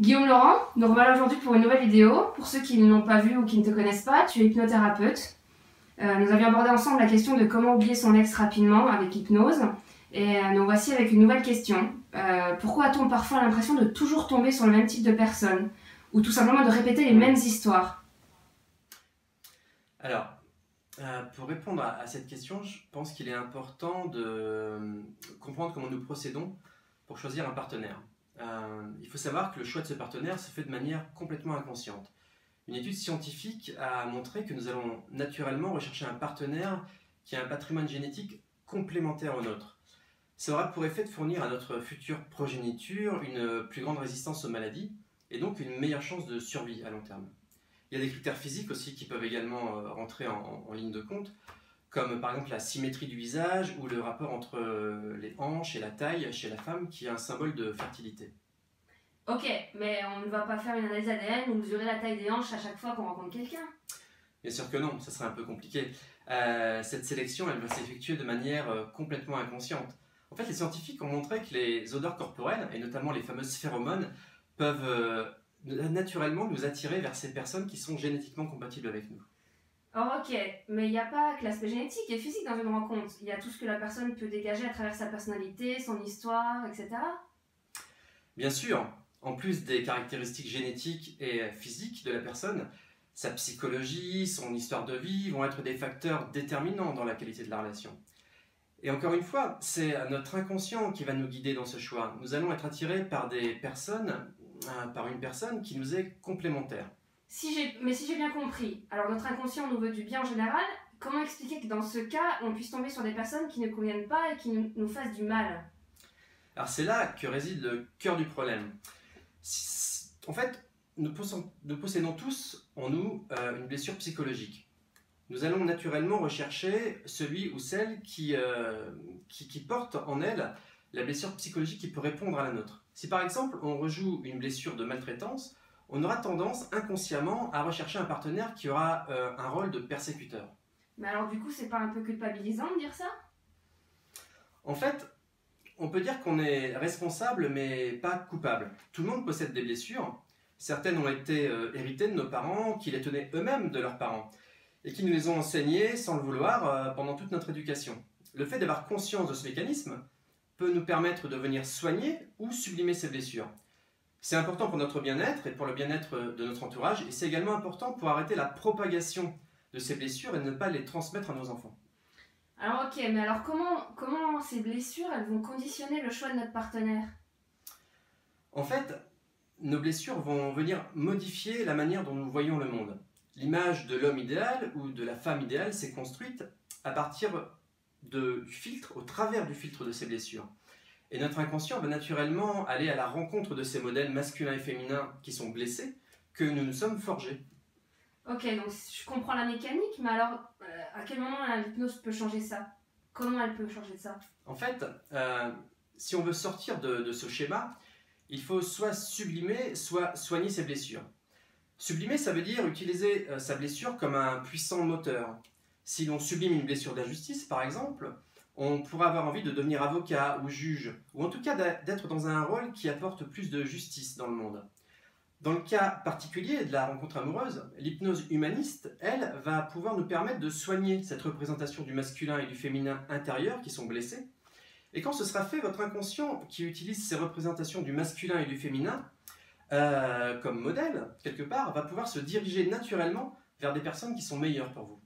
Guillaume Laurent, nous revoilà aujourd'hui pour une nouvelle vidéo. Pour ceux qui ne l'ont pas vu ou qui ne te connaissent pas, tu es hypnothérapeute. Nous avions abordé ensemble la question de comment oublier son ex rapidement avec l'hypnose. Et nous voici avec une nouvelle question. Pourquoi a-t-on parfois l'impression de toujours tomber sur le même type de personne? Ou tout simplement de répéter les mêmes histoires? Alors, pour répondre à cette question, je pense qu'il est important de comprendre comment nous procédons pour choisir un partenaire. Il faut savoir que le choix de ce partenaire se fait de manière complètement inconsciente. Une étude scientifique a montré que nous allons naturellement rechercher un partenaire qui a un patrimoine génétique complémentaire au nôtre. Ça aura pour effet de fournir à notre future progéniture une plus grande résistance aux maladies et donc une meilleure chance de survie à long terme. Il y a des critères physiques aussi qui peuvent également rentrer en ligne de compte, comme par exemple la symétrie du visage ou le rapport entre les hanches et la taille chez la femme qui est un symbole de fertilité. Ok, mais on ne va pas faire une analyse ADN ou mesurer la taille des hanches à chaque fois qu'on rencontre quelqu'un. Bien sûr que non, ça serait un peu compliqué. Cette sélection, elle va s'effectuer de manière complètement inconsciente. En fait, les scientifiques ont montré que les odeurs corporelles, et notamment les fameuses phéromones, peuvent naturellement nous attirer vers ces personnes qui sont génétiquement compatibles avec nous. Oh, ok, mais il n'y a pas que l'aspect génétique et physique dans une rencontre. Il y a tout ce que la personne peut dégager à travers sa personnalité, son histoire, etc. Bien sûr, en plus des caractéristiques génétiques et physiques de la personne, sa psychologie, son histoire de vie vont être des facteurs déterminants dans la qualité de la relation. Et encore une fois, c'est notre inconscient qui va nous guider dans ce choix. Nous allons être attirés par une personne qui nous est complémentaire. Mais si j'ai bien compris, alors notre inconscient nous veut du bien en général, comment expliquer que dans ce cas, on puisse tomber sur des personnes qui ne conviennent pas et qui nous fassent du mal? Alors c'est là que réside le cœur du problème. En fait, nous possédons tous en nous une blessure psychologique. Nous allons naturellement rechercher celui ou celle qui porte en elle la blessure psychologique qui peut répondre à la nôtre. Si par exemple on rejoue une blessure de maltraitance, on aura tendance inconsciemment à rechercher un partenaire qui aura un rôle de persécuteur. Mais alors du coup, c'est pas un peu culpabilisant de dire ça? En fait, on peut dire qu'on est responsable mais pas coupable. Tout le monde possède des blessures. Certaines ont été héritées de nos parents qui les tenaient eux-mêmes de leurs parents et qui nous les ont enseignées sans le vouloir pendant toute notre éducation. Le fait d'avoir conscience de ce mécanisme peut nous permettre de venir soigner ou sublimer ces blessures. C'est important pour notre bien-être et pour le bien-être de notre entourage et c'est également important pour arrêter la propagation de ces blessures et ne pas les transmettre à nos enfants. Alors ok, mais alors comment ces blessures, elles vont conditionner le choix de notre partenaire? En fait, nos blessures vont venir modifier la manière dont nous voyons le monde. L'image de l'homme idéal ou de la femme idéale s'est construite à partir du filtre, au travers du filtre de ces blessures. Et notre inconscient va naturellement aller à la rencontre de ces modèles masculins et féminins qui sont blessés, que nous nous sommes forgés. Ok, donc je comprends la mécanique, mais alors à quel moment l'hypnose peut changer ça? Comment elle peut changer ça? En fait, si on veut sortir de ce schéma, il faut soit sublimer, soit soigner ses blessures. Sublimer, ça veut dire utiliser sa blessure comme un puissant moteur. Si l'on sublime une blessure d'injustice, par exemple, on pourra avoir envie de devenir avocat ou juge, ou en tout cas d'être dans un rôle qui apporte plus de justice dans le monde. Dans le cas particulier de la rencontre amoureuse, l'hypnose humaniste, elle, va pouvoir nous permettre de soigner cette représentation du masculin et du féminin intérieur qui sont blessés. Et quand ce sera fait, votre inconscient, qui utilise ces représentations du masculin et du féminin comme modèle, quelque part, va pouvoir se diriger naturellement vers des personnes qui sont meilleures pour vous.